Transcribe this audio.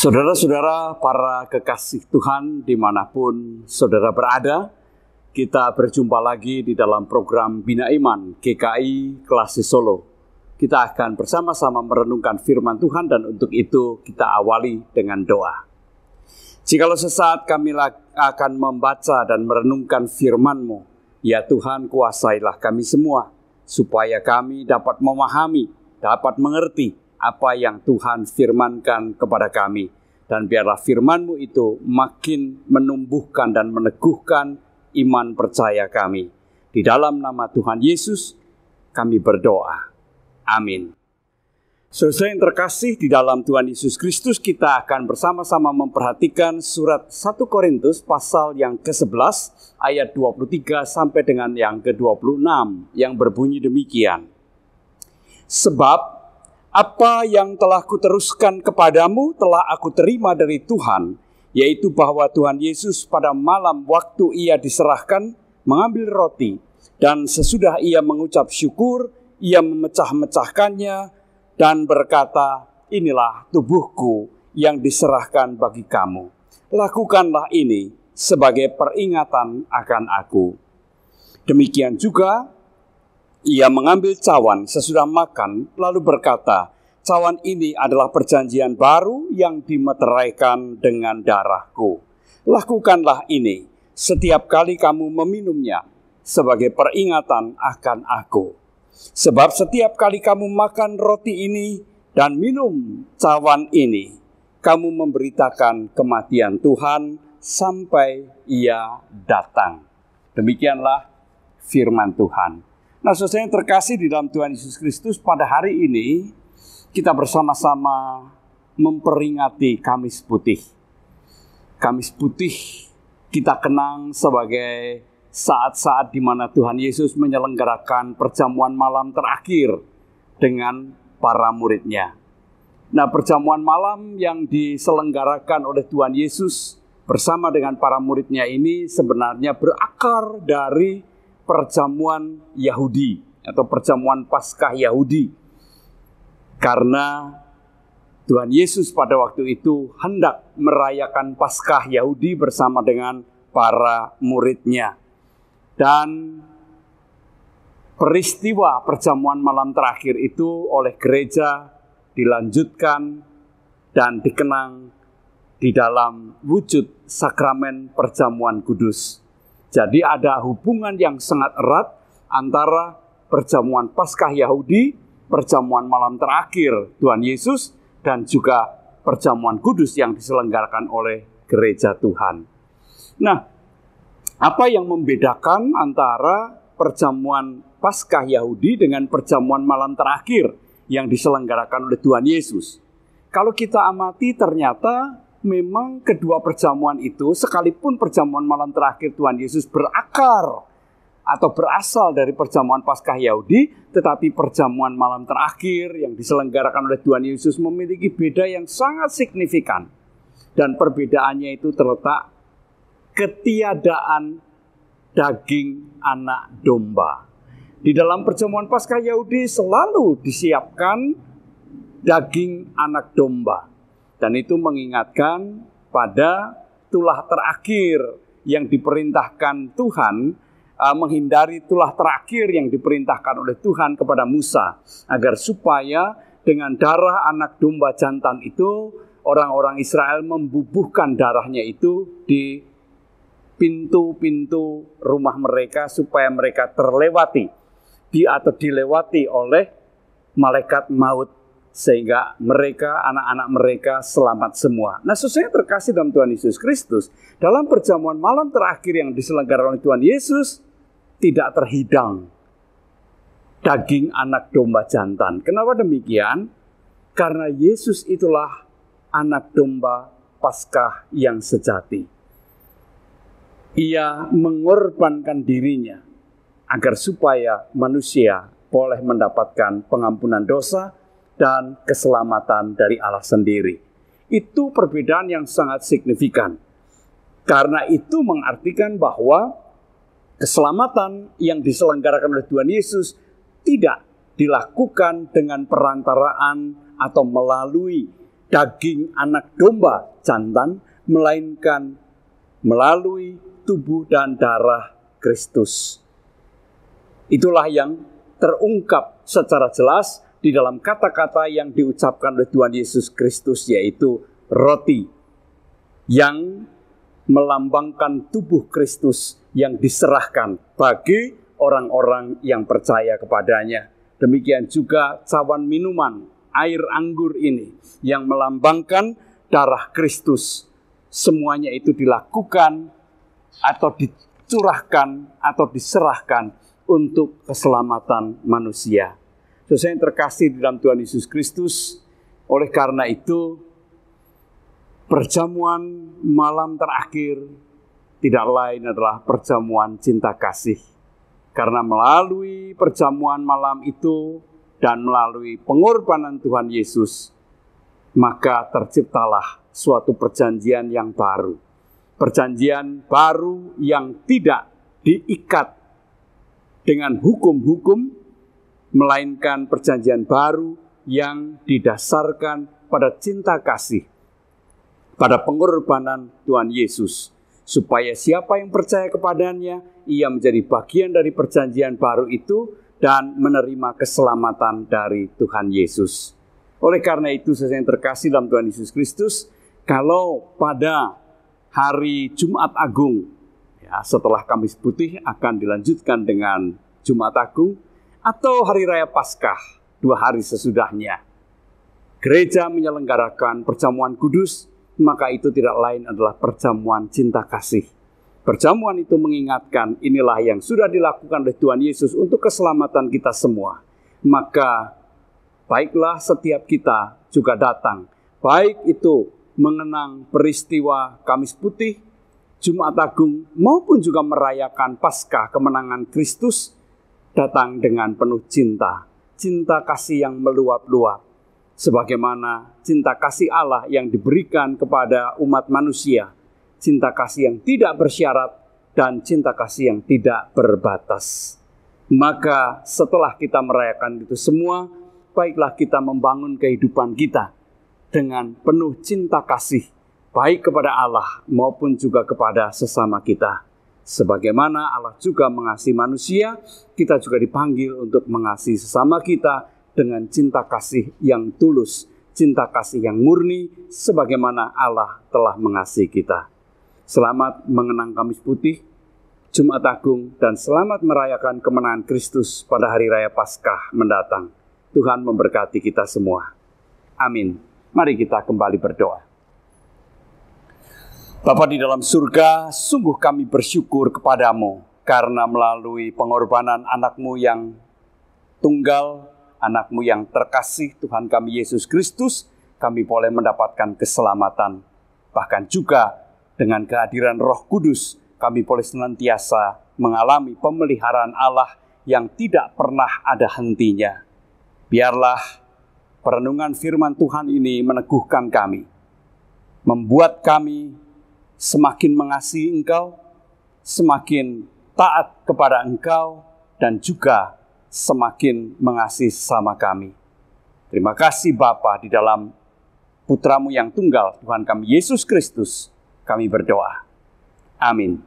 Saudara-saudara, para kekasih Tuhan dimanapun saudara berada, kita berjumpa lagi di dalam program Bina Iman GKI Klasi Solo. Kita akan bersama-sama merenungkan firman Tuhan dan untuk itu kita awali dengan doa. Jikalau sesaat kami akan membaca dan merenungkan firman-Mu, ya Tuhan, kuasailah kami semua, supaya kami dapat memahami, dapat mengerti apa yang Tuhan firmankan kepada kami. Dan biarlah firman-Mu itu makin menumbuhkan dan meneguhkan iman percaya kami. Di dalam nama Tuhan Yesus kami berdoa. Amin. Saudara yang terkasih di dalam Tuhan Yesus Kristus, kita akan bersama-sama memperhatikan surat 1 Korintus pasal yang ke-11 ayat 23 sampai dengan yang ke-26 yang berbunyi demikian. Sebab apa yang telah kuteruskan kepadamu telah aku terima dari Tuhan, yaitu bahwa Tuhan Yesus pada malam waktu ia diserahkan mengambil roti, dan sesudah ia mengucap syukur, ia memecah-mecahkannya dan berkata, inilah tubuhku yang diserahkan bagi kamu. Lakukanlah ini sebagai peringatan akan aku. Demikian juga ia mengambil cawan sesudah makan, lalu berkata, cawan ini adalah perjanjian baru yang dimeteraikan dengan darahku. Lakukanlah ini setiap kali kamu meminumnya sebagai peringatan akan aku. Sebab setiap kali kamu makan roti ini dan minum cawan ini, kamu memberitakan kematian Tuhan sampai ia datang. Demikianlah firman Tuhan. Nah, saudara yang terkasih di dalam Tuhan Yesus Kristus, pada hari ini kita bersama-sama memperingati Kamis Putih. Kamis Putih kita kenang sebagai saat-saat di mana Tuhan Yesus menyelenggarakan perjamuan malam terakhir dengan para muridnya. Nah, perjamuan malam yang diselenggarakan oleh Tuhan Yesus bersama dengan para muridnya ini sebenarnya berakar dari perjamuan Yahudi atau perjamuan Paskah Yahudi. Karena Tuhan Yesus pada waktu itu hendak merayakan Paskah Yahudi bersama dengan para muridnya. Dan peristiwa perjamuan malam terakhir itu oleh gereja dilanjutkan dan dikenang di dalam wujud sakramen perjamuan kudus. Jadi ada hubungan yang sangat erat antara perjamuan Paskah Yahudi, perjamuan malam terakhir Tuhan Yesus, dan juga perjamuan kudus yang diselenggarakan oleh gereja Tuhan. Nah, apa yang membedakan antara perjamuan Paskah Yahudi dengan perjamuan malam terakhir yang diselenggarakan oleh Tuhan Yesus? Kalau kita amati ternyata memang kedua perjamuan itu, sekalipun perjamuan malam terakhir Tuhan Yesus berakar atau berasal dari perjamuan Paskah Yahudi, tetapi perjamuan malam terakhir yang diselenggarakan oleh Tuhan Yesus memiliki beda yang sangat signifikan. Dan perbedaannya itu terletak ketiadaan daging anak domba. Di dalam perjamuan Paskah Yahudi selalu disiapkan daging anak domba. Dan itu mengingatkan pada tulah terakhir yang diperintahkan Tuhan, menghindari tulah terakhir yang diperintahkan oleh Tuhan kepada Musa, agar supaya dengan darah anak domba jantan itu, orang-orang Israel membubuhkan darahnya itu di pintu-pintu rumah mereka, supaya mereka dilewati oleh malaikat maut, sehingga mereka, anak-anak mereka selamat semua. Nah, saudara yang terkasih dalam Tuhan Yesus Kristus, dalam perjamuan malam terakhir yang diselenggarakan oleh Tuhan Yesus, tidak terhidang daging anak domba jantan. Kenapa demikian? Karena Yesus itulah anak domba Paskah yang sejati. Ia mengorbankan dirinya agar supaya manusia boleh mendapatkan pengampunan dosa dan keselamatan dari Allah sendiri. Itu perbedaan yang sangat signifikan. Karena itu mengartikan bahwa keselamatan yang diselenggarakan oleh Tuhan Yesus tidak dilakukan dengan perantaraan atau melalui daging anak domba jantan, melainkan melalui tubuh dan darah Kristus. Itulah yang terungkap secara jelas di dalam kata-kata yang diucapkan oleh Tuhan Yesus Kristus, yaitu roti yang melambangkan tubuh Kristus yang diserahkan bagi orang-orang yang percaya kepadanya. Demikian juga cawan minuman air anggur ini yang melambangkan darah Kristus. Semuanya itu dilakukan atau dicurahkan atau diserahkan untuk keselamatan manusia. Saudara yang terkasih di dalam Tuhan Yesus Kristus, oleh karena itu perjamuan malam terakhir tidak lain adalah perjamuan cinta kasih. Karena melalui perjamuan malam itu dan melalui pengorbanan Tuhan Yesus, maka terciptalah suatu perjanjian yang baru. Perjanjian baru yang tidak diikat dengan hukum-hukum, melainkan perjanjian baru yang didasarkan pada cinta kasih, pada pengorbanan Tuhan Yesus, supaya siapa yang percaya kepadanya, ia menjadi bagian dari perjanjian baru itu dan menerima keselamatan dari Tuhan Yesus. Oleh karena itu, saudara yang terkasih dalam Tuhan Yesus Kristus, kalau pada hari Jumat Agung, ya, setelah Kamis Putih akan dilanjutkan dengan Jumat Agung, atau Hari Raya Paskah 2 hari sesudahnya, gereja menyelenggarakan perjamuan kudus, maka itu tidak lain adalah perjamuan cinta kasih. Perjamuan itu mengingatkan inilah yang sudah dilakukan oleh Tuhan Yesus untuk keselamatan kita semua. Maka baiklah setiap kita juga datang, baik itu mengenang peristiwa Kamis Putih, Jumat Agung, maupun juga merayakan Paskah kemenangan Kristus, datang dengan penuh cinta, cinta kasih yang meluap-luap, sebagaimana cinta kasih Allah yang diberikan kepada umat manusia, cinta kasih yang tidak bersyarat dan cinta kasih yang tidak berbatas. Maka setelah kita merayakan itu semua, baiklah kita membangun kehidupan kita dengan penuh cinta kasih, baik kepada Allah maupun juga kepada sesama kita. Sebagaimana Allah juga mengasihi manusia, kita juga dipanggil untuk mengasihi sesama kita dengan cinta kasih yang tulus, cinta kasih yang murni, sebagaimana Allah telah mengasihi kita. Selamat mengenang Kamis Putih, Jumat Agung, dan selamat merayakan kemenangan Kristus pada Hari Raya Paskah mendatang. Tuhan memberkati kita semua. Amin. Mari kita kembali berdoa. Bapa di dalam surga, sungguh kami bersyukur kepadamu karena melalui pengorbanan anak-Mu yang tunggal, anak-Mu yang terkasih, Tuhan kami Yesus Kristus, kami boleh mendapatkan keselamatan. Bahkan juga dengan kehadiran Roh Kudus, kami boleh senantiasa mengalami pemeliharaan Allah yang tidak pernah ada hentinya. Biarlah perenungan firman Tuhan ini meneguhkan kami, membuat kami semakin mengasihi Engkau, semakin taat kepada Engkau, dan juga semakin mengasihi sesama kami. Terima kasih Bapa, di dalam Putra-Mu yang tunggal, Tuhan kami Yesus Kristus, kami berdoa. Amin.